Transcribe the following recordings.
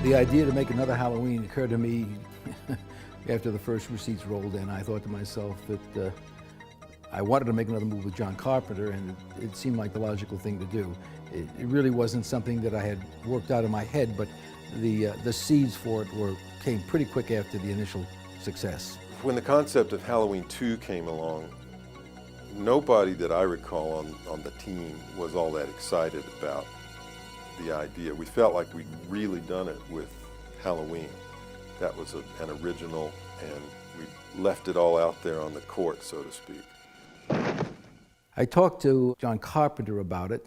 The idea to make another Halloween occurred to me after the first receipts rolled in. I thought to myself that I wanted to make another movie with John Carpenter, and it seemed like the logical thing to do. It really wasn't something that I had worked out in my head, but the seeds for it came pretty quick after the initial success. When the concept of Halloween 2 came along, nobody that I recall on the team was all that excited about the idea. We felt like we'd really done it with Halloween. That was an original, and we left it all out there on the court, so to speak. I talked to John Carpenter about it,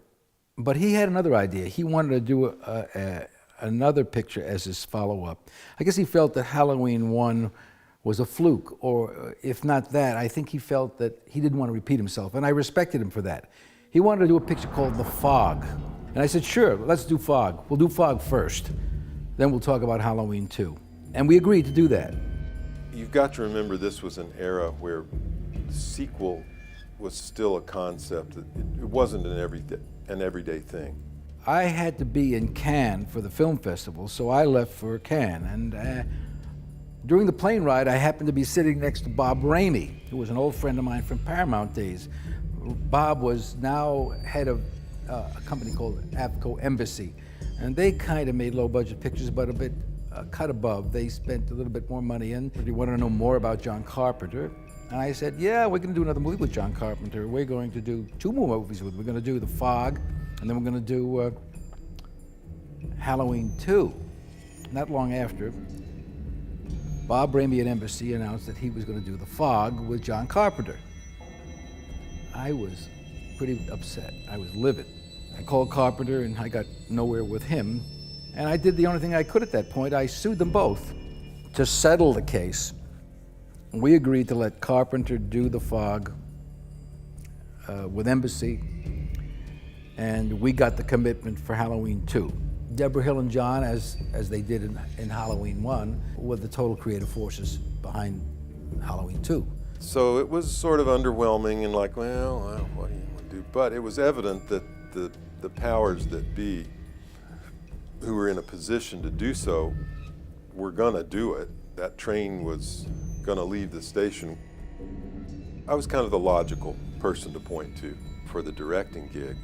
but he had another idea. He wanted to do another picture as his follow-up. I guess he felt that Halloween 1 was a fluke, or if not that, I think he felt that he didn't want to repeat himself, and I respected him for that. He wanted to do a picture called The Fog, and I said, sure, let's do Fog. We'll do Fog first, then we'll talk about Halloween 2. And we agreed to do that. You've got to remember this was an era where sequel was still a concept. It wasn't an everyday thing. I had to be in Cannes for the film festival, so I left for Cannes. And during the plane ride, I happened to be sitting next to Bob Ramey, who was an old friend of mine from Paramount days. Bob was now head of a company called Avco Embassy, and they kind of made low-budget pictures, but a bit cut above. They spent a little bit more money in. They wanted to know more about John Carpenter. And I said, yeah, we're going to do another movie with John Carpenter. We're going to do 2 more movies with him. We're going to do The Fog, and then we're going to do Halloween 2. Not long after, Bob Ramey at Embassy announced that he was going to do The Fog with John Carpenter. I was pretty upset. I was livid. I called Carpenter, and I got nowhere with him. And I did the only thing I could at that point. I sued them both. To settle the case, we agreed to let Carpenter do The Fog with Embassy, and we got the commitment for Halloween 2. Deborah Hill and John, as they did in Halloween 1, were the total creative forces behind Halloween 2. So it was sort of underwhelming and like, well, what do you want to do? But it was evident that the powers that be, who were in a position to do so, were gonna do it. That train was gonna leave the station. I was kind of the logical person to point to for the directing gig,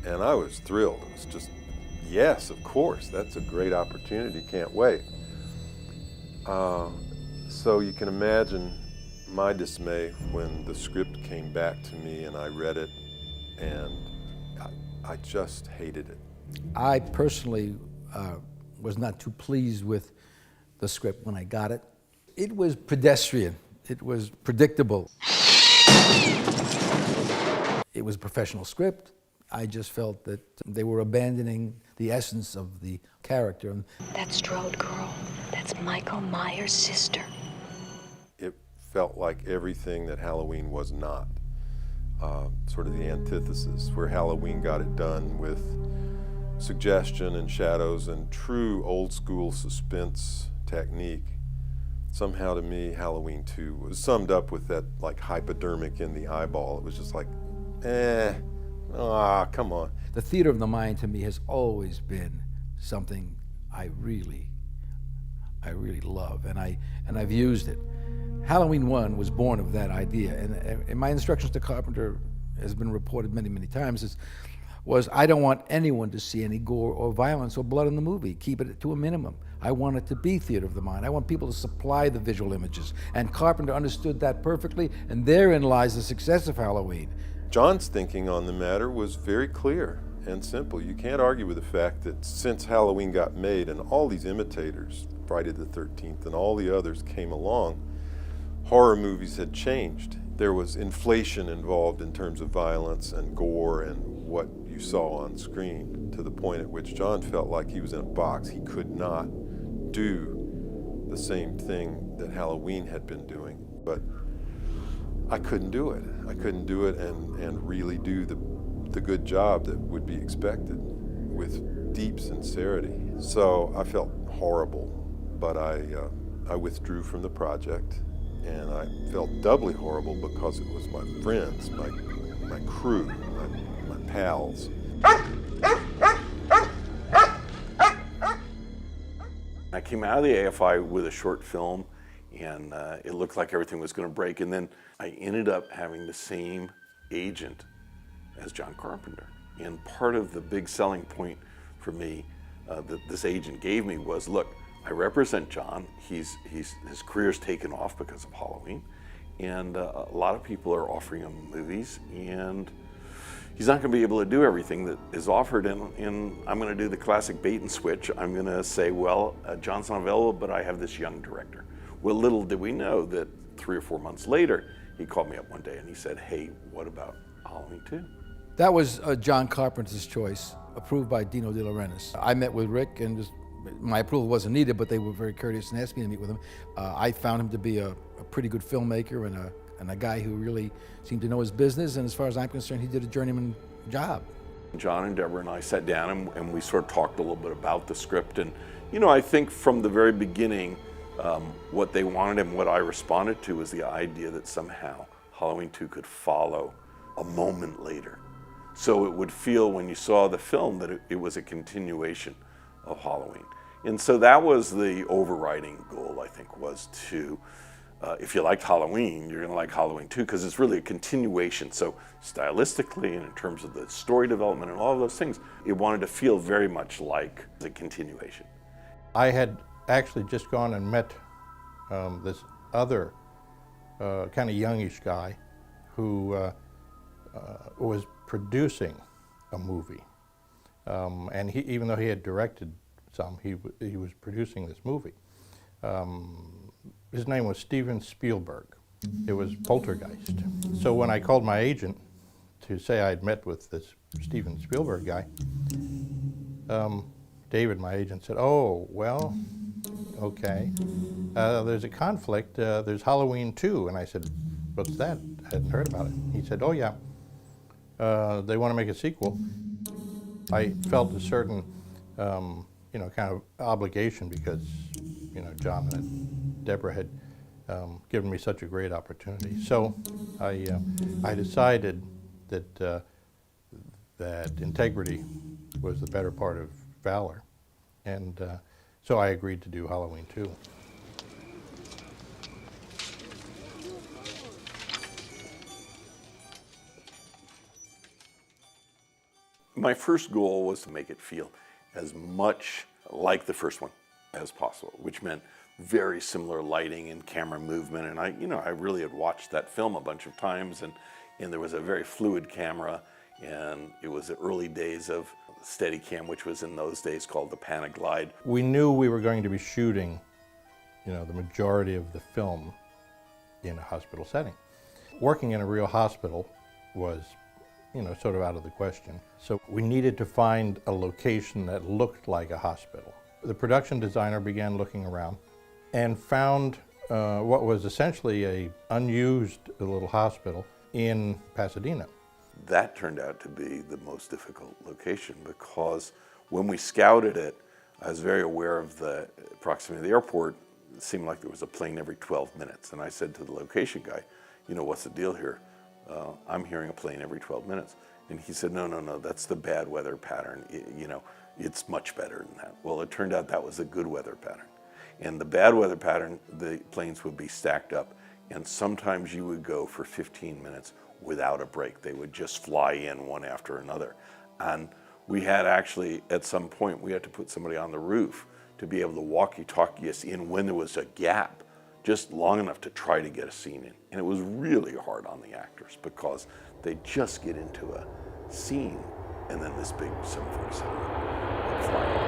and I was thrilled. It was just, yes, of course, that's a great opportunity, can't wait. So you can imagine my dismay when the script came back to me and I read it, and I just hated it. I personally was not too pleased with the script when I got it. It was pedestrian. It was predictable. It was a professional script. I just felt that they were abandoning the essence of the character. That Strode girl, that's Michael Myers' sister. It felt like everything that Halloween was not. Sort of the antithesis, where Halloween got it done with suggestion and shadows and true old school suspense technique. Somehow to me, Halloween 2 was summed up with that like hypodermic in the eyeball. It was just like, come on. The theater of the mind to me has always been something I really love, and I've used it. Halloween 1 was born of that idea, and my instructions to Carpenter has been reported many, many times, was I don't want anyone to see any gore or violence or blood in the movie. Keep it to a minimum. I want it to be theater of the mind. I want people to supply the visual images. And Carpenter understood that perfectly, and therein lies the success of Halloween. John's thinking on the matter was very clear and simple. You can't argue with the fact that since Halloween got made and all these imitators, Friday the 13th and all the others came along, horror movies had changed. There was inflation involved in terms of violence and gore and what you saw on screen, to the point at which John felt like he was in a box. He could not do the same thing that Halloween had been doing, but I couldn't do it. I couldn't do it and really do the good job that would be expected with deep sincerity. So I felt horrible, but I withdrew from the project, and I felt doubly horrible because it was my friends, my crew, my pals. I came out of the AFI with a short film, and it looked like everything was going to break. And then I ended up having the same agent as John Carpenter. And part of the big selling point for me that this agent gave me was, look, I represent John. His career's taken off because of Halloween, and a lot of people are offering him movies, and he's not going to be able to do everything that is offered, and I'm going to do the classic bait and switch. I'm going to say, well, John's not available, but I have this young director. Well, little did we know that 3 or 4 months later, he called me up one day and he said, hey, what about Halloween 2? That was John Carpenter's choice, approved by Dino De Laurentiis. I met with Rick, and my approval wasn't needed, but they were very courteous and asked me to meet with him. I found him to be a pretty good filmmaker and a guy who really seemed to know his business, and as far as I'm concerned, he did a journeyman job. John and Deborah and I sat down and we sort of talked a little bit about the script, and I think from the very beginning, what they wanted and what I responded to was the idea that somehow Halloween 2 could follow a moment later. So it would feel, when you saw the film, that it was a continuation of Halloween. And so that was the overriding goal, I think, was to, if you liked Halloween, you're going to like Halloween 2, because it's really a continuation. So stylistically and in terms of the story development and all of those things, it wanted to feel very much like a continuation. I had actually just gone and met this other kind of youngish guy who was producing a movie. And even though he had directed some, he was producing this movie. His name was Steven Spielberg. It was Poltergeist. So when I called my agent to say I'd met with this Steven Spielberg guy, David, my agent, said, oh, well, okay. There's a conflict. There's Halloween 2. And I said, what's that? I hadn't heard about it. He said, oh, yeah. They want to make a sequel. I felt a certain, kind of obligation because, John and Deborah had given me such a great opportunity. So I decided that that integrity was the better part of valor, and so I agreed to do Halloween 2. My first goal was to make it feel as much like the first one as possible, which meant very similar lighting and camera movement. And I really had watched that film a bunch of times, and there was a very fluid camera, and it was the early days of Steadicam, which was in those days called the Panaglide. We knew we were going to be shooting, the majority of the film in a hospital setting. Working in a real hospital was sort of out of the question. So we needed to find a location that looked like a hospital. The production designer began looking around and found what was essentially an unused little hospital in Pasadena. That turned out to be the most difficult location, because when we scouted it, I was very aware of the proximity of the airport. It seemed like there was a plane every 12 minutes. And I said to the location guy, what's the deal here? I'm hearing a plane every 12 minutes. And he said, no, that's the bad weather pattern. It's much better than that. Well, it turned out that was a good weather pattern. And the bad weather pattern, the planes would be stacked up, and sometimes you would go for 15 minutes without a break. They would just fly in one after another. And we had actually, at some point, we had to put somebody on the roof to be able to walkie-talkie us in when there was a gap, just long enough to try to get a scene in. And it was really hard on the actors, because they just get into a scene, and then this big 747 would fly over.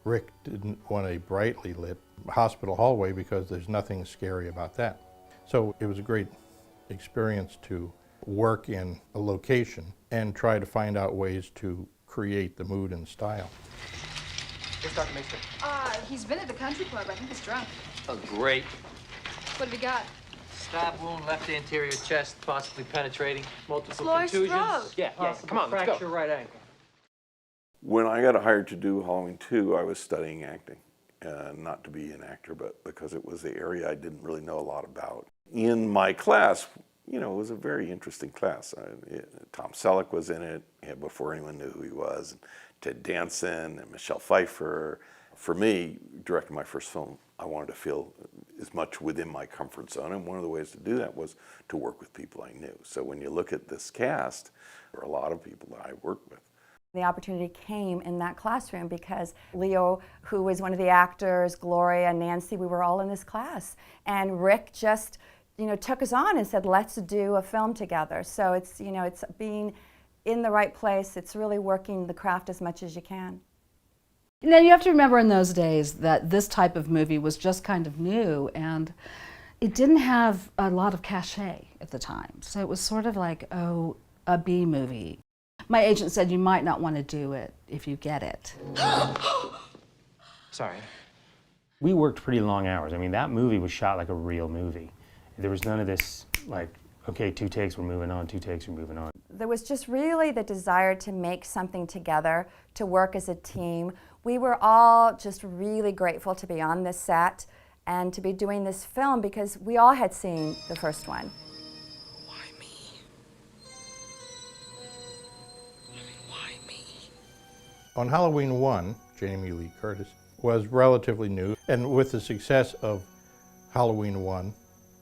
Rick didn't want a brightly lit hospital hallway because there's nothing scary about that. So it was a great experience to work in a location and try to find out ways to create the mood and style. Where's Dr. Mason? He's been at the country club. I think he's drunk. Oh, great. What have you got? Stab wound, left anterior chest, possibly penetrating, multiple Lois contusions. Strode. Yeah, come on, let's Fracture go. right ankle. When I got hired to do Halloween 2, I was studying acting. Not to be an actor, but because it was the area I didn't really know a lot about. In my class, you know, it was a very interesting class. Tom Selleck was in it before anyone knew who he was, and Ted Danson and Michelle Pfeiffer. For me, directing my first film, I wanted to feel as much within my comfort zone, and one of the ways to do that was to work with people I knew. So when you look at this cast, there are a lot of people that I worked with. The opportunity came in that classroom because Leo, who was one of the actors, Gloria, Nancy, we were all in this class. And Rick just, you know, took us on and said, let's do a film together. So it's, you know, it's being in the right place. It's really working the craft as much as you can. Now, you have to remember in those days that this type of movie was just kind of new, and it didn't have a lot of cachet at the time. So it was sort of like, oh, a B movie. My agent said you might not want to do it if you get it. Sorry. We worked pretty long hours. I mean, that movie was shot like a real movie. There was none of this, like, okay, 2 takes, we're moving on, 2 takes, we're moving on. There was just really the desire to make something together, to work as a team. We were all just really grateful to be on this set and to be doing this film because we all had seen the first one. Why me? I mean, why me? On Halloween 1, Jamie Lee Curtis was relatively new, and with the success of Halloween 1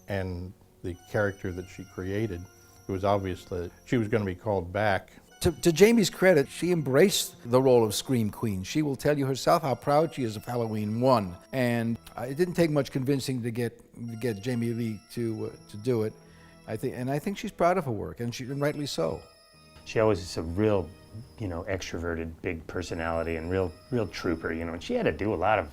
and the character that she created, it was obvious that she was going to be called back. To Jamie's credit, she embraced the role of Scream Queen. She will tell you herself how proud she is of Halloween 1. And it didn't take much convincing to get Jamie Lee to do it. I think she's proud of her work, and rightly so. She always is a real, you know, extroverted, big personality and real trooper, you know, and she had to do a lot of,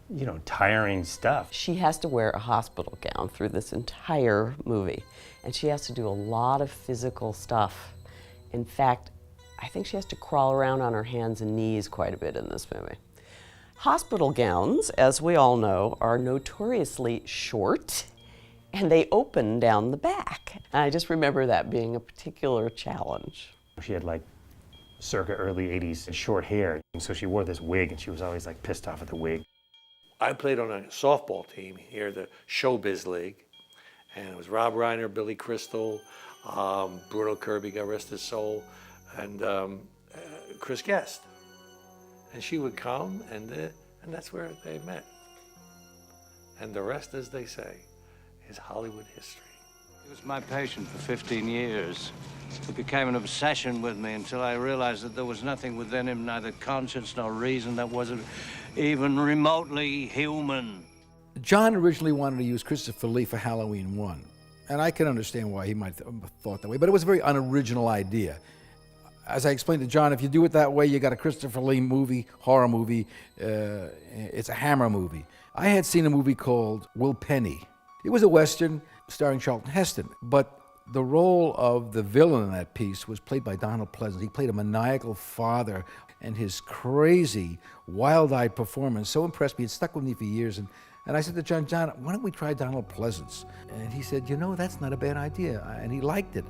you know, tiring stuff. She has to wear a hospital gown through this entire movie, and she has to do a lot of physical stuff. In fact, I think she has to crawl around on her hands and knees quite a bit in this movie. Hospital gowns, as we all know, are notoriously short, and they open down the back. And I just remember that being a particular challenge. She had like circa early 80s short hair, and so she wore this wig, and she was always like pissed off at the wig. I played on a softball team here, the Showbiz League, and it was Rob Reiner, Billy Crystal, Bruno Kirby, God rest his soul, and Chris Guest. And she would come, and that's where they met. And the rest, as they say, is Hollywood history. He was my patient for 15 years. It became an obsession with me until I realized that there was nothing within him, neither conscience nor reason, that wasn't even remotely human. John originally wanted to use Christopher Lee for Halloween 1. And I can understand why he might have thought that way, but it was a very unoriginal idea. As I explained to John, if you do it that way, you got a Christopher Lee movie, horror movie, it's a Hammer movie. I had seen a movie called Will Penny. It was a Western starring Charlton Heston, but the role of the villain in that piece was played by Donald Pleasence. He played a maniacal father, and his crazy, wild-eyed performance so impressed me. It stuck with me for years. And I said to John, why don't we try Donald Pleasence? And he said, you know, that's not a bad idea. And he liked it.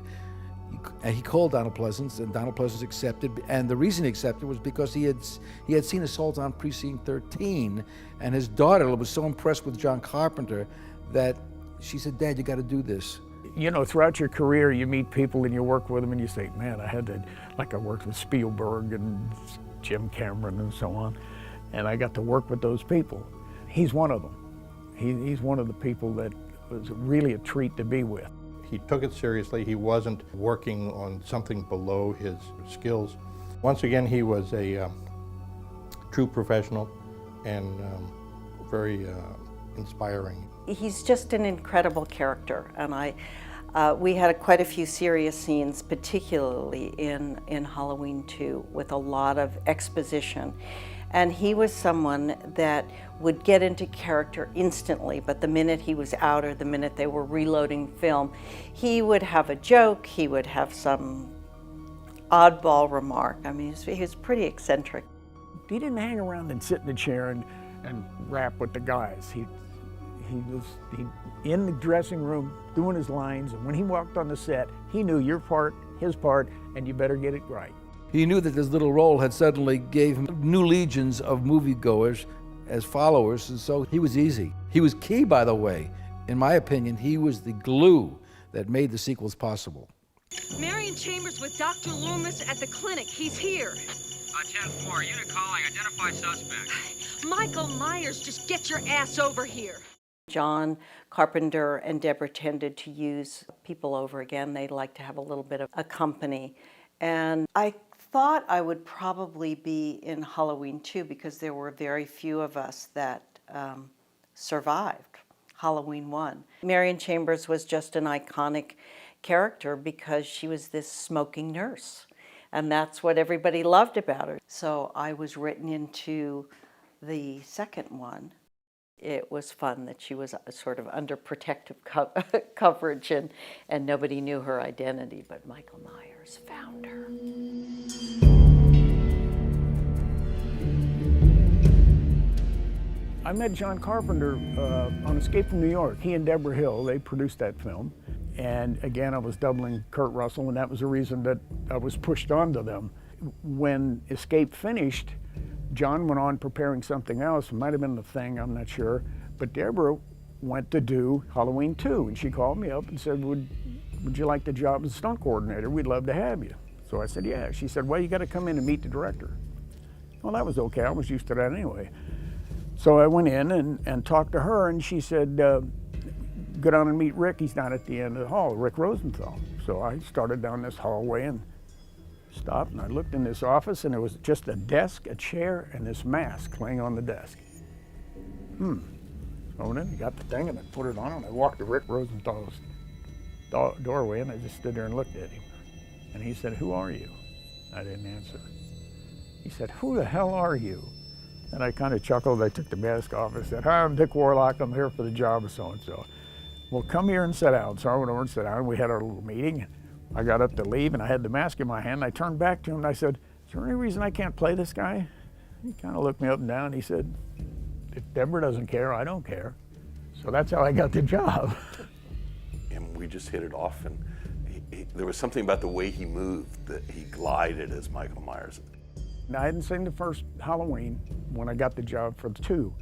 He called Donald Pleasence, and Donald Pleasence accepted. And the reason he accepted was because he had seen Assault on Precinct 13, and his daughter was so impressed with John Carpenter that she said, Dad, you got to do this. You know, throughout your career, you meet people and you work with them, and you say, man, I worked with Spielberg and Jim Cameron and so on, and I got to work with those people. He's one of them. He's one of the people that was really a treat to be with. He took it seriously. He wasn't working on something below his skills. Once again, he was a true professional and very inspiring. He's just an incredible character, and we had quite a few serious scenes, particularly in Halloween 2, with a lot of exposition. And he was someone that would get into character instantly, but the minute he was out or the minute they were reloading film, he would have a joke, he would have some oddball remark. I mean, he was pretty eccentric. He didn't hang around and sit in the chair and rap with the guys. He was in the dressing room doing his lines, and when he walked on the set, he knew your part, his part, and you better get it right. He knew that this little role had suddenly gave him new legions of moviegoers as followers, and so he was easy. He was key, by the way. In my opinion, he was the glue that made the sequels possible. Marion Chambers with Dr. Loomis at the clinic. He's here. 10-4, unit calling, identify suspect. Michael Myers, just get your ass over here. John Carpenter and Deborah tended to use people over again. They like to have a little bit of a company. And I thought I would probably be in Halloween 2 because there were very few of us that survived Halloween 1. Marion Chambers was just an iconic character because she was this smoking nurse. And that's what everybody loved about her. So I was written into the second one. It was fun that she was sort of under protective coverage and nobody knew her identity, but Michael Myers found her. I met John Carpenter on Escape from New York. He and Deborah Hill, they produced that film. And again, I was doubling Kurt Russell, and that was the reason that I was pushed onto them. When Escape finished, John went on preparing something else. It might have been The Thing, I'm not sure. But Deborah went to do Halloween 2, and she called me up and said, would you like the job as stunt coordinator? We'd love to have you. So I said, yeah. She said, well, you got to come in and meet the director. Well, that was okay. I was used to that anyway. So I went in and talked to her, and she said, go down and meet Rick. He's down at the end of the hall, Rick Rosenthal. So I started down this hallway and stopped, and I looked in this office, and there was just a desk, a chair, and this mask laying on the desk. So then I got the thing, and I put it on, and I walked to Rick Rosenthal's doorway, and I just stood there and looked at him. And he said, who are you? I didn't answer. He said, who the hell are you? And I kind of chuckled. I took the mask off. I said, hi, I'm Dick Warlock. I'm here for the job of so-and-so. Well, come here and sit down. So I went over and sat down. We had our little meeting. I got up to leave, and I had the mask in my hand. I turned back to him, and I said, is there any reason I can't play this guy? He kind of looked me up and down. He said, if Deborah doesn't care, I don't care. So that's how I got the job. And we just hit it off, and there was something about the way he moved, that he glided as Michael Myers. Now, I hadn't seen the first Halloween when I got the job for the 2.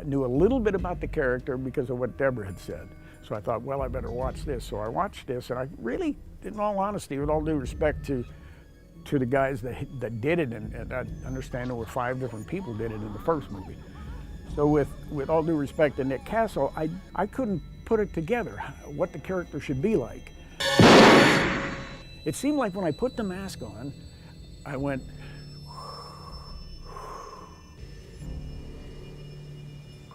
Knew a little bit about the character because of what Deborah had said. So I thought, well, I better watch this. So I watched this, and I really, in all honesty, with all due respect to the guys that did it, and I understand there were 5 different people did it in the first movie. So with all due respect to Nick Castle, I couldn't put it together, what the character should be like. It seemed like when I put the mask on, I went,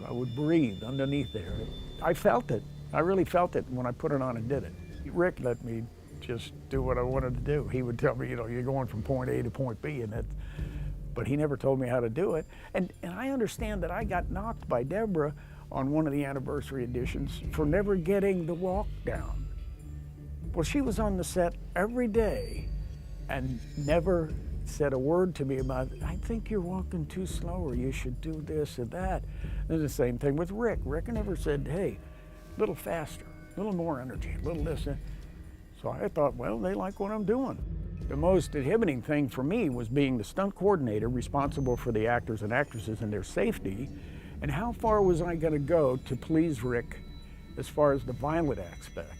I would breathe underneath there. I felt it. I really felt it when I put it on and did it. Rick let me just do what I wanted to do. He would tell me, you know, you're going from point A to point B, but he never told me how to do it. And I understand that I got knocked by Deborah on one of the anniversary editions for never getting the walk down. Well, she was on the set every day and never said a word to me about, I think you're walking too slow, or you should do this or that. And the same thing with Rick. Rick never said, hey, a little faster, a little more energy, a little this. So I thought, well, they like what I'm doing. The most inhibiting thing for me was being the stunt coordinator responsible for the actors and actresses and their safety, and how far was I going to go to please Rick as far as the violent aspect.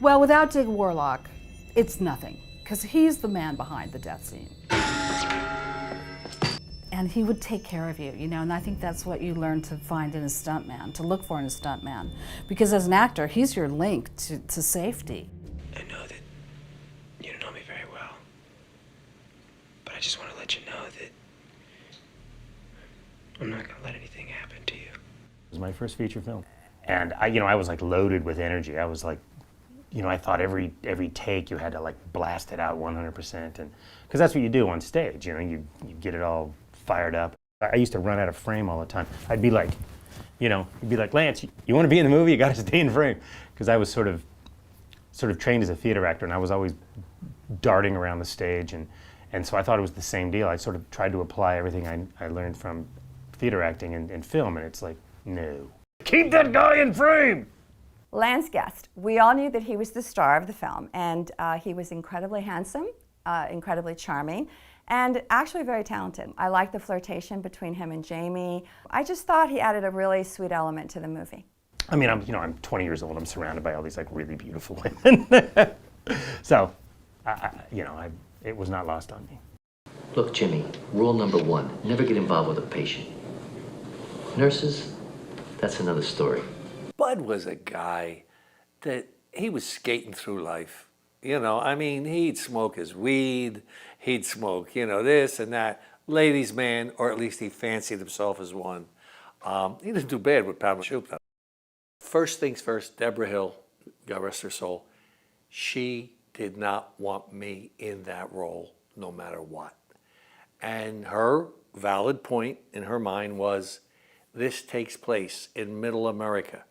Well, without Dick Warlock, it's nothing, because he's the man behind the death scene. And he would take care of you, you know, and I think that's what you learn to find in a stuntman, to look for in a stuntman. Because as an actor, he's your link to safety. I know that you don't know me very well, but I just want to let you know that I'm not going to let anything happen to you. It was my first feature film. And I was like loaded with energy. I was like, I thought every take you had to like blast it out 100%, and because that's what you do on stage. You get it all fired up. I used to run out of frame all the time. I'd be like, you'd be like, Lance, you want to be in the movie? You got to stay in frame, because I was sort of trained as a theater actor, and I was always darting around the stage, and so I thought it was the same deal. I sort of tried to apply everything I learned from theater acting and film, and it's like, no. Keep that guy in frame! Lance Guest. We all knew that he was the star of the film, and he was incredibly handsome, incredibly charming, and actually very talented. I liked the flirtation between him and Jamie. I just thought he added a really sweet element to the movie. I mean, I'm 20 years old. I'm surrounded by all these like really beautiful women. So, it was not lost on me. Look, Jimmy, rule number 1, never get involved with a patient. Nurses, that's another story. Bud was a guy that he was skating through life. I mean, he'd smoke his weed, he'd smoke, this and that. Ladies' man, or at least he fancied himself as one. He didn't do bad with Pamela Shoop, though. First things first, Deborah Hill, God rest her soul, she did not want me in that role no matter what. And her valid point in her mind was, this takes place in Middle America.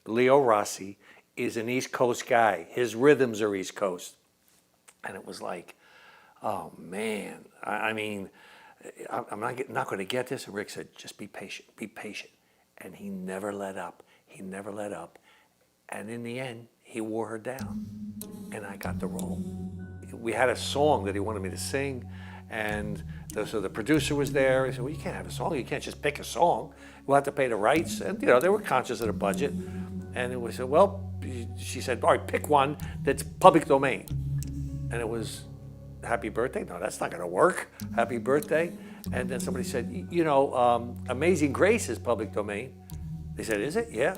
Leo Rossi is an East Coast guy. His rhythms are East Coast. And it was like, oh man, I mean, I'm not going to get this. And Rick said, just be patient, be patient. And he never let up. He never let up. And in the end, he wore her down. And I got the role. We had a song that he wanted me to sing. And so the producer was there. He said, well, you can't have a song. You can't just pick a song. We'll have to pay the rights. And, they were conscious of the budget. And it was, well, she said, all right, pick one that's public domain. And it was Happy Birthday. No, that's not going to work. Happy Birthday. And then somebody said, Amazing Grace is public domain. They said, is it? Yeah.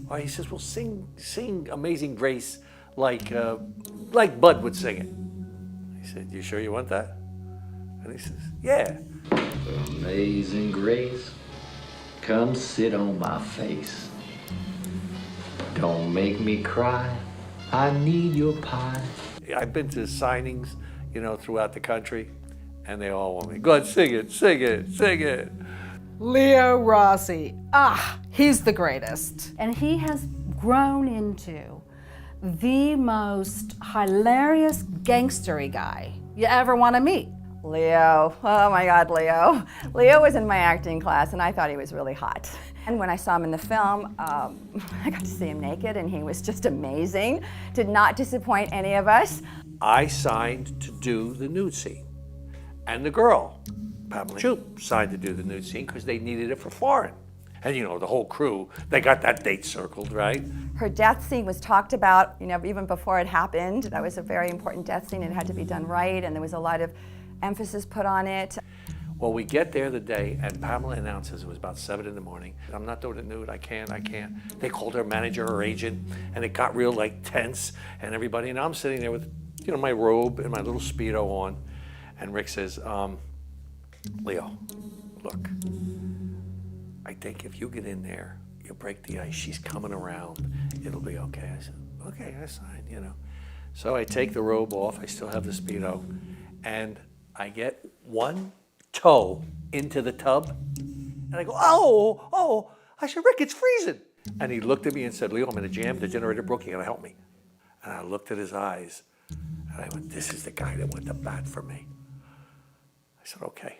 Well, he says, well, sing Amazing Grace like Bud would sing it. He said, you sure you want that? And he says, yeah. Amazing Grace, come sit on my face. Don't make me cry, I need your pie. I've been to signings, throughout the country, and they all want me. Go ahead, sing it, sing it, sing it. Leo Rossi, he's the greatest. And he has grown into the most hilarious gangstery guy you ever want to meet. Leo, oh my God, Leo. Leo was in my acting class and I thought he was really hot. And when I saw him in the film, I got to see him naked and he was just amazing. Did not disappoint any of us. I signed to do the nude scene. And the girl, Pamela Shoop, signed to do the nude scene because they needed it for foreign. And the whole crew, they got that date circled, right? Her death scene was talked about, even before it happened. That was a very important death scene. It had to be done right and there was a lot of emphasis put on it. Well, we get there the day, and Pamela announces it was about 7 in the morning. I'm not doing it nude, I can't. They called her manager, her agent, and it got real tense, and everybody, and I'm sitting there with, my robe and my little Speedo on, and Rick says, Leo, look, I think if you get in there, you break the ice, she's coming around, it'll be okay. I said, okay, I signed, So I take the robe off, I still have the Speedo, and I get one toe into the tub, and I go, oh, I said, Rick, it's freezing. And he looked at me and said, Leo, I'm in a jam, the generator broke, you gotta help me. And I looked at his eyes, and I went, this is the guy that went to bat for me. I said, okay.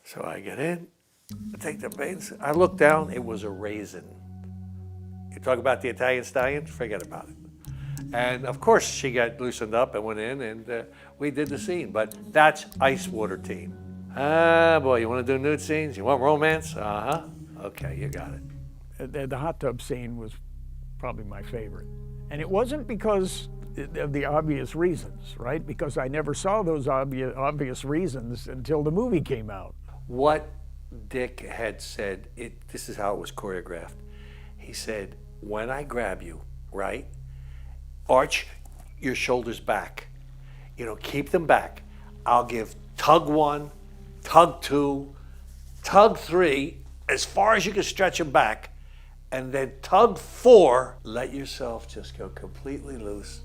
So I get in, I take the veins, I look down, it was a raisin. You talk about the Italian stallion, forget about it. And of course, she got loosened up and went in, and we did the scene. But that's Ice Water Team. Boy, you want to do nude scenes? You want romance? Uh-huh. Okay, you got it. The hot tub scene was probably my favorite. And it wasn't because of the obvious reasons, right? Because I never saw those obvious reasons until the movie came out. What Dick had said, this is how it was choreographed. He said, when I grab you, right? Arch your shoulders back. Keep them back. I'll give tug 1, tug 2, tug 3, as far as you can stretch them back. And then tug 4, let yourself just go completely loose.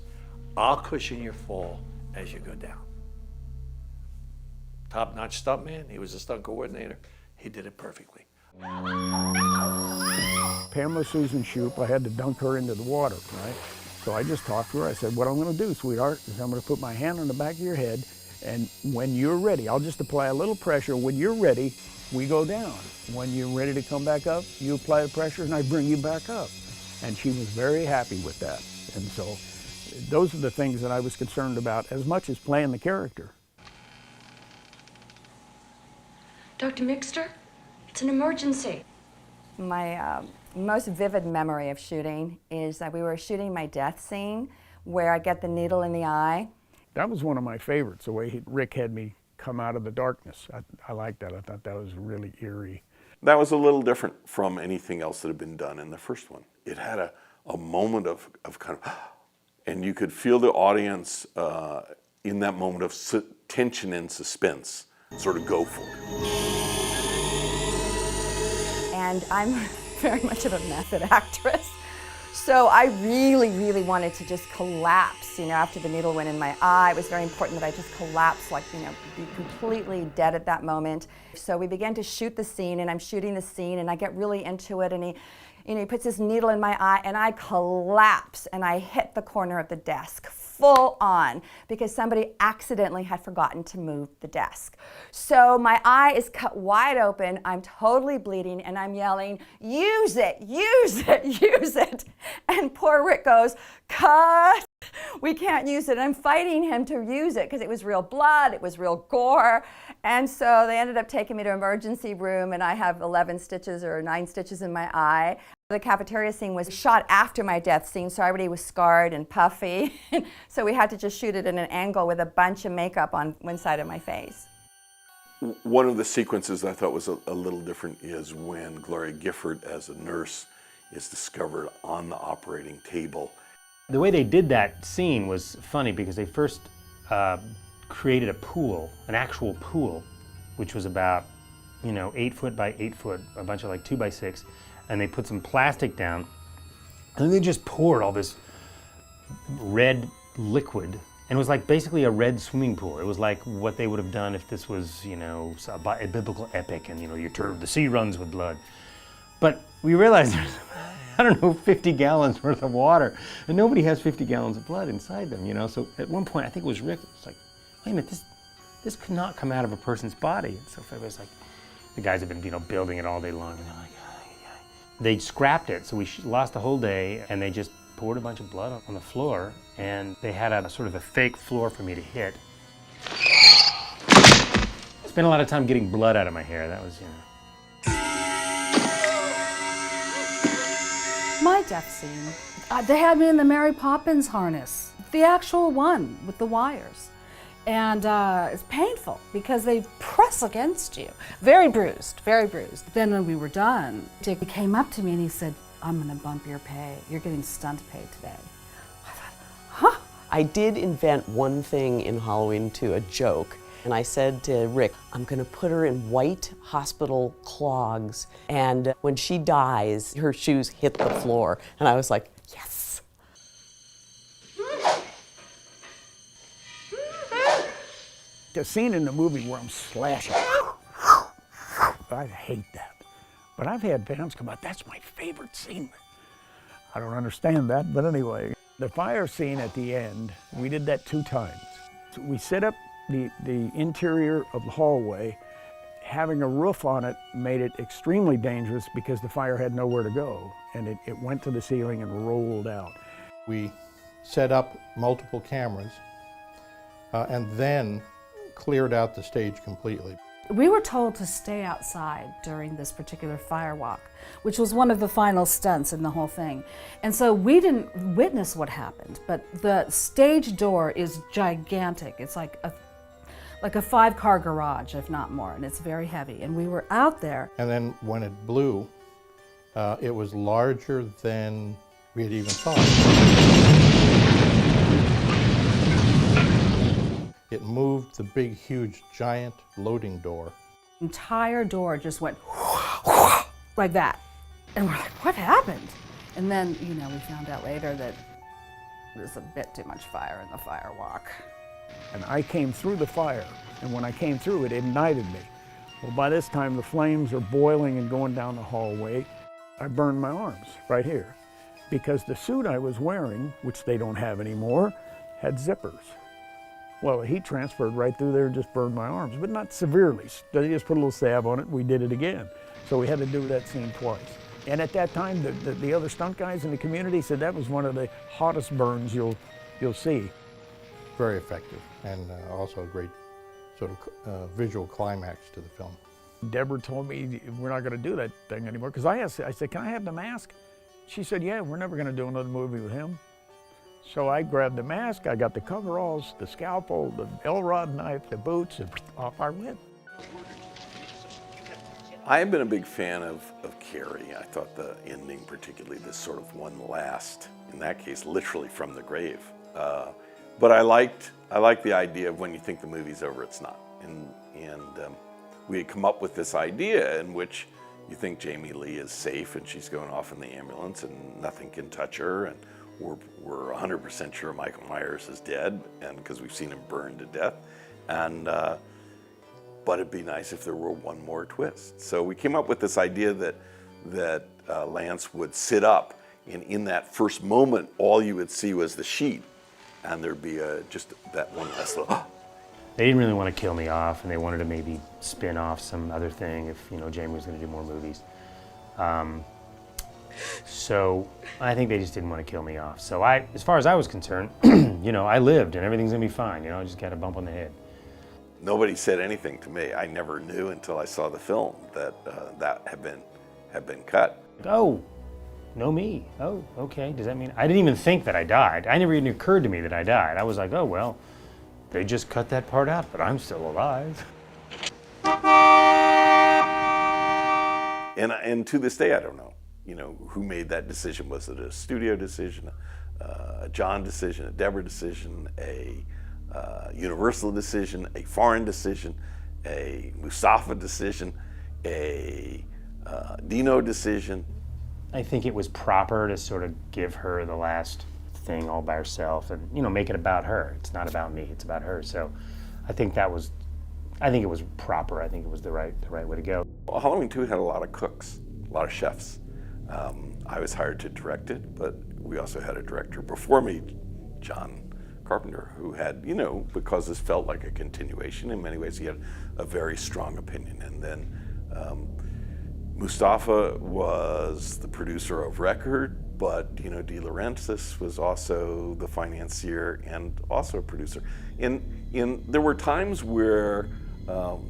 I'll cushion your fall as you go down. Top-notch stuntman. He was a stunt coordinator. He did it perfectly. Pamela Susan Shoop, I had to dunk her into the water, right? So I just talked to her. I said, what I'm going to do, sweetheart, is I'm going to put my hand on the back of your head, and when you're ready, I'll just apply a little pressure. When you're ready, we go down. When you're ready to come back up, you apply the pressure, and I bring you back up. And she was very happy with that. And so those are the things that I was concerned about as much as playing the character. Dr. Mixter, it's an emergency. My most vivid memory of shooting is that we were shooting my death scene where I get the needle in the eye. That was one of my favorites, the way Rick had me come out of the darkness. I liked that. I thought that was really eerie. That was a little different from anything else that had been done in the first one. It had a moment of kind of, and you could feel the audience in that moment of tension and suspense sort of go for it. And I'm very much of a method actress. So I really, really wanted to just collapse, after the needle went in my eye. It was very important that I just collapse, be completely dead at that moment. So we began to shoot the scene, and I'm shooting the scene, and I get really into it, and he puts this needle in my eye, and I collapse, and I hit the corner of the desk, full on, because somebody accidentally had forgotten to move the desk. So my eye is cut wide open, I'm totally bleeding, and I'm yelling, "Use it, use it, use it." And poor Rick goes, "Cut, we can't use it." I'm fighting him to use it because it was real blood, it was real gore. And so they ended up taking me to emergency room, and I have 11 stitches or 9 stitches in my eye. The cafeteria scene was shot after my death scene, so I already was scarred and puffy. So we had to just shoot it at an angle with a bunch of makeup on one side of my face. One of the sequences I thought was a little different is when Gloria Gifford as a nurse is discovered on the operating table. The way they did that scene was funny because they first created a pool, an actual pool, which was about 8 foot by 8 foot, a bunch of 2 by 6, and they put some plastic down, and then they just poured all this red liquid, and it was basically a red swimming pool. It was like what they would have done if this was a biblical epic, and the sea runs with blood. But we realized there's, I don't know, 50 gallons worth of water, and nobody has 50 gallons of blood inside them, So at one point, I think it was Rick, it was like, wait a minute, this could not come out of a person's body. And so everybody's like, the guys have been, building it all day long, and they're like, they scrapped it, so we lost the whole day, and they just poured a bunch of blood on the floor, and they had a sort of a fake floor for me to hit. I spent a lot of time getting blood out of my hair. That was, My death scene, they had me in the Mary Poppins harness, the actual one with the wires. And it's painful because they press against you. Very bruised, very bruised. Then when we were done, Dick came up to me and he said, "I'm gonna bump your pay. You're getting stunt pay today." I thought, huh? I did invent one thing in Halloween 2, a joke. And I said to Rick, I'm gonna put her in white hospital clogs, and when she dies, her shoes hit the floor. And I was like, yes. The scene in the movie where I'm slashing, I hate that. But I've had fans come out, that's my favorite scene. I don't understand that, but anyway. The fire scene at the end, we did that 2 times. So we set up the interior of the hallway. Having a roof on it made it extremely dangerous because the fire had nowhere to go, and it went to the ceiling and rolled out. We set up multiple cameras and then cleared out the stage completely. We were told to stay outside during this particular fire walk, which was one of the final stunts in the whole thing. And so we didn't witness what happened, but the stage door is gigantic. It's like a 5-car garage, if not more, and it's very heavy. And we were out there. And then when it blew, it was larger than we had even thought. It moved the big, huge, giant loading door. The entire door just went like that. And we're like, what happened? And then, we found out later that there's a bit too much fire in the fire walk. And I came through the fire, and when I came through, it ignited me. Well, by this time, the flames are boiling and going down the hallway. I burned my arms right here because the suit I was wearing, which they don't have anymore, had zippers. Well, the heat transferred right through there and just burned my arms, but not severely. They just put a little salve on it, and we did it again. So we had to do that scene twice. And at that time, the other stunt guys in the community said that was one of the hottest burns you'll see. Very effective, and also a great sort of visual climax to the film. Deborah told me we're not going to do that thing anymore, because I said, can I have the mask? She said, yeah, we're never going to do another movie with him. So I grabbed the mask, I got the coveralls, the scalpel, the L-rod knife, the boots, and off I went. I have been a big fan of Carrie. I thought the ending, particularly this sort of one last, in that case, literally from the grave. But I liked the idea of when you think the movie's over, it's not. And we had come up with this idea in which you think Jamie Lee is safe and she's going off in the ambulance and nothing can touch her, and we're 100% sure Michael Myers is dead, and because we've seen him burned to death. And but it'd be nice if there were one more twist. So we came up with this idea that Lance would sit up, and in that first moment, all you would see was the sheet, and there'd be just that one last little. They didn't really want to kill me off, and they wanted to maybe spin off some other thing if, you know, Jamie was going to do more movies. So I think they just didn't want to kill me off. So as far as I was concerned, you know, I lived and everything's going to be fine. You know, I just got a bump on the head. Nobody said anything to me. I never knew until I saw the film that that had been cut. Oh, no me. Oh, okay. Does that mean I didn't even think that I died? I never even occurred to me that I died. I was like, oh well, they just cut that part out, but I'm still alive. And to this day, I don't know. You know, who made that decision? Was it a studio decision, a John decision, a Deborah decision, a Universal decision, a foreign decision, a Mustafa decision, a Dino decision? I think it was proper to sort of give her the last thing all by herself, and you know, make it about her. It's not about me. It's about her. So, I think it was proper. I think it was the right way to go. Well, Halloween 2 had a lot of cooks, a lot of chefs. I was hired to direct it, but we also had a director before me, John Carpenter, who had, you know, because this felt like a continuation, in many ways he had a very strong opinion. And then Mustafa was the producer of record, but Dino De Laurentiis was also the financier and also a producer. There were times where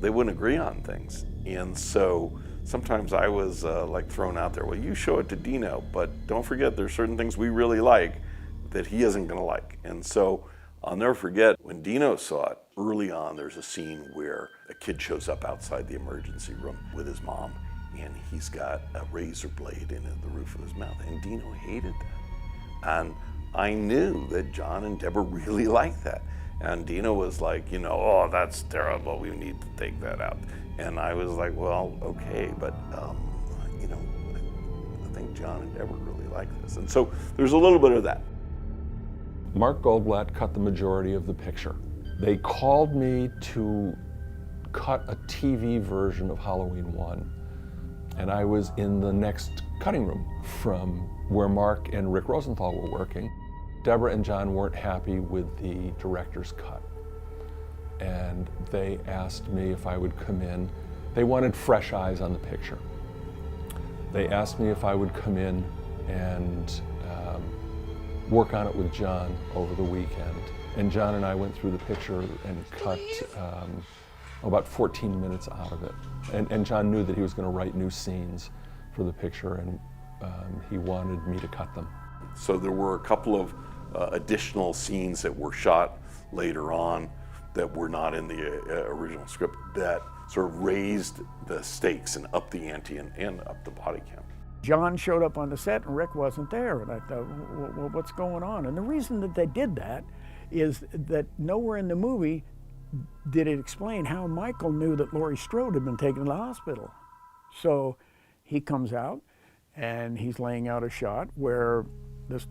they wouldn't agree on things, and so sometimes I was like thrown out there, well, you show it to Dino, but don't forget there's certain things we really like that he isn't gonna like. And so I'll never forget when Dino saw it, early on there's a scene where a kid shows up outside the emergency room with his mom, and he's got a razor blade in the roof of his mouth, and Dino hated that. And I knew that John and Deborah really liked that. And Dino was like, you know, oh, that's terrible, we need to take that out. And I was like, well, okay, but you know, I think John and Deborah really like this. And so there's a little bit of that. Mark Goldblatt cut the majority of the picture. They called me to cut a TV version of Halloween 1, and I was in the next cutting room from where Mark and Rick Rosenthal were working. Deborah and John weren't happy with the director's cut, and they asked me if I would come in. They wanted fresh eyes on the picture. They asked me if I would come in and work on it with John over the weekend. And John and I went through the picture and cut about 14 minutes out of it. And John knew that he was going to write new scenes for the picture, and he wanted me to cut them. So there were a couple of additional scenes that were shot later on that were not in the original script that sort of raised the stakes and upped the ante and upped the body count. John showed up on the set and Rick wasn't there, and I thought, well, what's going on? And the reason that they did that is that nowhere in the movie did it explain how Michael knew that Laurie Strode had been taken to the hospital. So he comes out and he's laying out a shot where this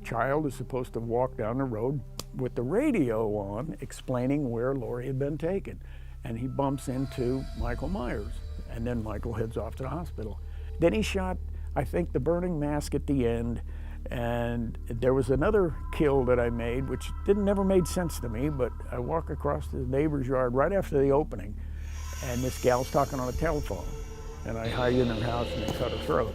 child is supposed to walk down the road with the radio on explaining where Laurie had been taken. And he bumps into Michael Myers, and then Michael heads off to the hospital. Then he shot, I think, the burning mask at the end, and there was another kill that I made, which never made sense to me, but I walk across the neighbor's yard right after the opening, and this gal's talking on a telephone, and I hide in her house and cut her throat.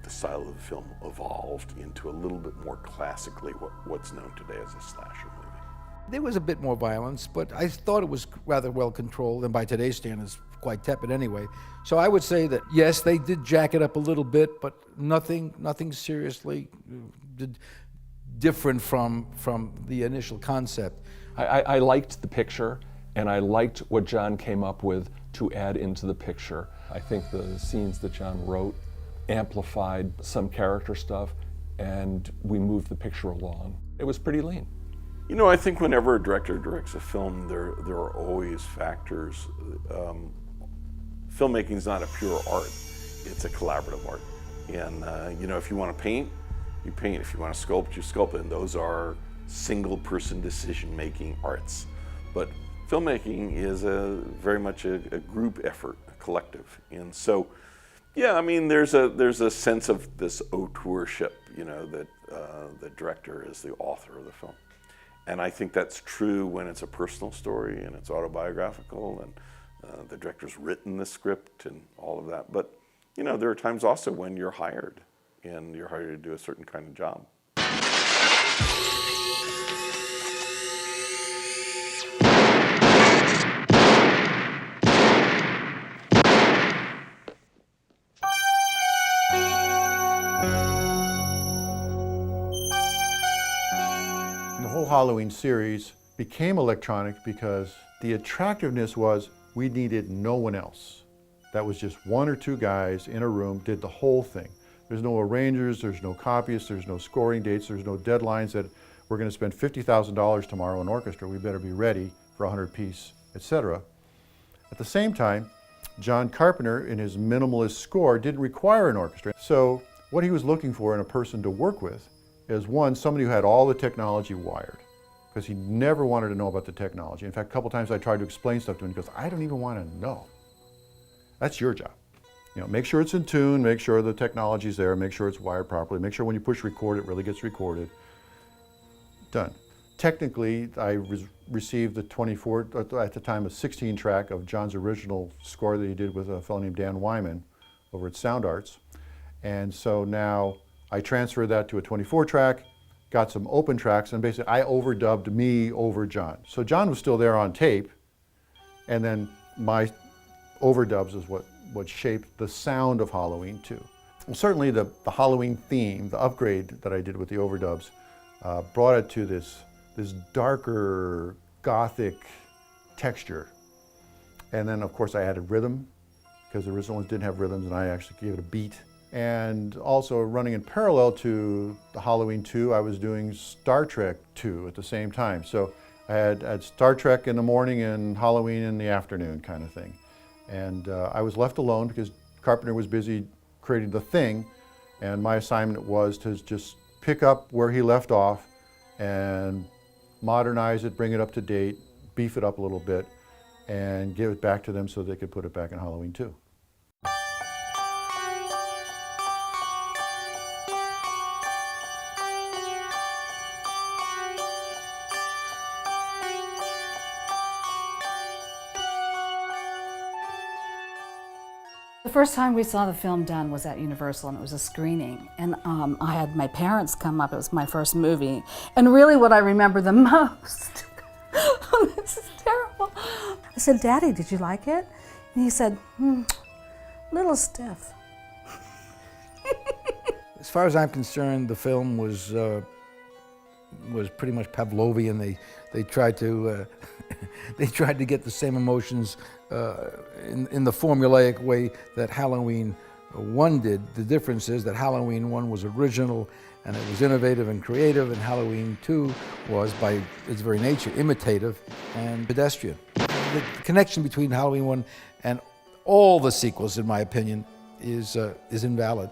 The style of the film evolved into a little bit more classically what's known today as a slasher movie. There was a bit more violence, but I thought it was rather well controlled, and by today's standards, quite tepid anyway. So I would say that yes, they did jack it up a little bit, but nothing seriously different from the initial concept. I liked the picture, and I liked what John came up with to add into the picture. I think the scenes that John wrote amplified some character stuff, and we moved the picture along. It was pretty lean. You know, I think whenever a director directs a film, there are always factors. Filmmaking is not a pure art; it's a collaborative art. And you know, if you want to paint, you paint. If you want to sculpt, you sculpt. And those are single-person decision-making arts. But filmmaking is very much a group effort, a collective. And so, yeah, I mean, there's a sense of this auteurship, you know, that the director is the author of the film. And I think that's true when it's a personal story and it's autobiographical and the director's written the script and all of that. But, you know, there are times also when you're hired and you're hired to do a certain kind of job. The whole Halloween series became electronic because the attractiveness was we needed no one else. That was just one or two guys in a room, did the whole thing. There's no arrangers, there's no copyists, there's no scoring dates, there's no deadlines that we're going to spend $50,000 tomorrow in orchestra, we better be ready for 100-piece, etc. At the same time, John Carpenter, in his minimalist score, didn't require an orchestra. So what he was looking for in a person to work with is, one, somebody who had all the technology wired, because he never wanted to know about the technology. In fact, a couple times I tried to explain stuff to him, he goes, I don't even want to know. That's your job. You know, make sure it's in tune, make sure the technology's there, make sure it's wired properly, make sure when you push record, it really gets recorded. Done. Technically, I received the 24, at the time, a 16-track of John's original score that he did with a fellow named Dan Wyman over at Sound Arts. And so now I transferred that to a 24-track, got some open tracks, and basically I overdubbed me over John. So John was still there on tape, and then my overdubs is what shaped the sound of Halloween 2. Well, certainly the Halloween theme, the upgrade that I did with the overdubs, brought it to this darker, gothic texture. And then, of course, I added rhythm, because the original ones didn't have rhythms, and I actually gave it a beat. And also running in parallel to the Halloween 2, I was doing Star Trek 2 at the same time. So I had Star Trek in the morning and Halloween in the afternoon kind of thing. And I was left alone because Carpenter was busy creating The Thing, and my assignment was to just pick up where he left off and modernize it, bring it up to date, beef it up a little bit, and give it back to them so they could put it back in Halloween 2. The first time we saw the film done was at Universal, and it was a screening. And I had my parents come up. It was my first movie. And really what I remember the most, this is terrible. I said, Daddy, did you like it? And he said, little stiff. As far as I'm concerned, the film was pretty much Pavlovian. They tried to they tried to get the same emotions in the formulaic way that Halloween 1 did. The difference is that Halloween 1 was original and it was innovative and creative, and Halloween 2 was, by its very nature, imitative and pedestrian. The connection between Halloween 1 and all the sequels, in my opinion, is invalid.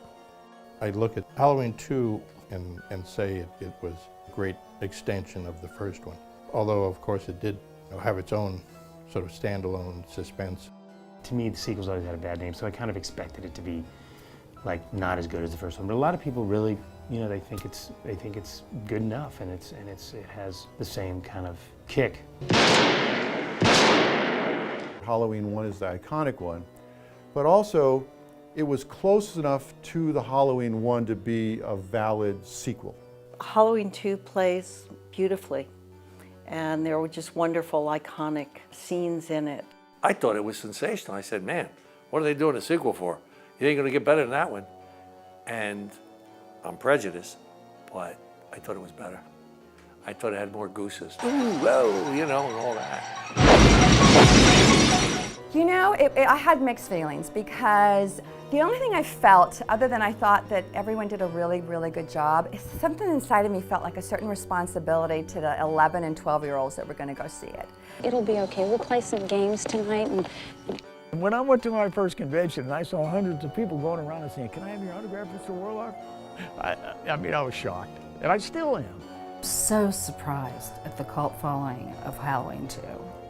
I look at Halloween 2 and say it was a great extension of the first one. Although, of course, it did have its own sort of standalone suspense. To me, the sequel's always had a bad name, so I kind of expected it to be like not as good as the first one. But a lot of people really, you know, they think it's good enough, and it has the same kind of kick. Halloween 1 is the iconic one, but also it was close enough to the Halloween 1 to be a valid sequel. Halloween 2 plays beautifully, and there were just wonderful, iconic scenes in it. I thought it was sensational. I said, man, what are they doing a sequel for? It ain't gonna get better than that one. And I'm prejudiced, but I thought it was better. I thought it had more gooses. Ooh, whoa, you know, and all that. You know, I had mixed feelings because the only thing I felt, other than I thought that everyone did a really, really good job, is something inside of me felt like a certain responsibility to the 11 and 12-year-olds that were going to go see it. It'll be okay. We'll play some games tonight and When I went to my first convention and I saw hundreds of people going around and saying, "Can I have your autograph, Mr. Warlock?" I mean, I was shocked, and I still am. So surprised at the cult following of Halloween 2,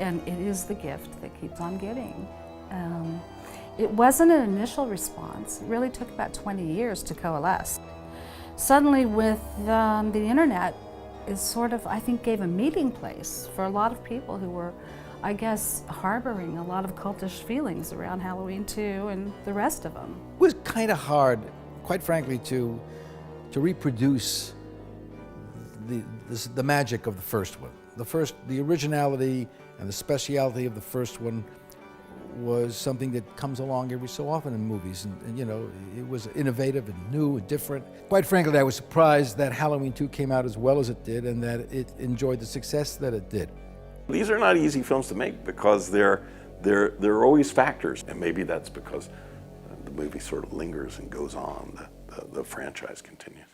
and it is the gift that keeps on giving. It wasn't an initial response. It really took about 20 years to coalesce. Suddenly with the internet, is sort of, I think, gave a meeting place for a lot of people who were, I guess, harboring a lot of cultish feelings around Halloween 2 and the rest of them. It was kind of hard, quite frankly, to reproduce the magic of the first one. The originality and the speciality of the first one was something that comes along every so often in movies, and you know, it was innovative and new and different. Quite frankly, I was surprised that Halloween 2 came out as well as it did and that it enjoyed the success that it did. These are not easy films to make because there are always factors, and maybe that's because the movie sort of lingers and goes on, the franchise continues.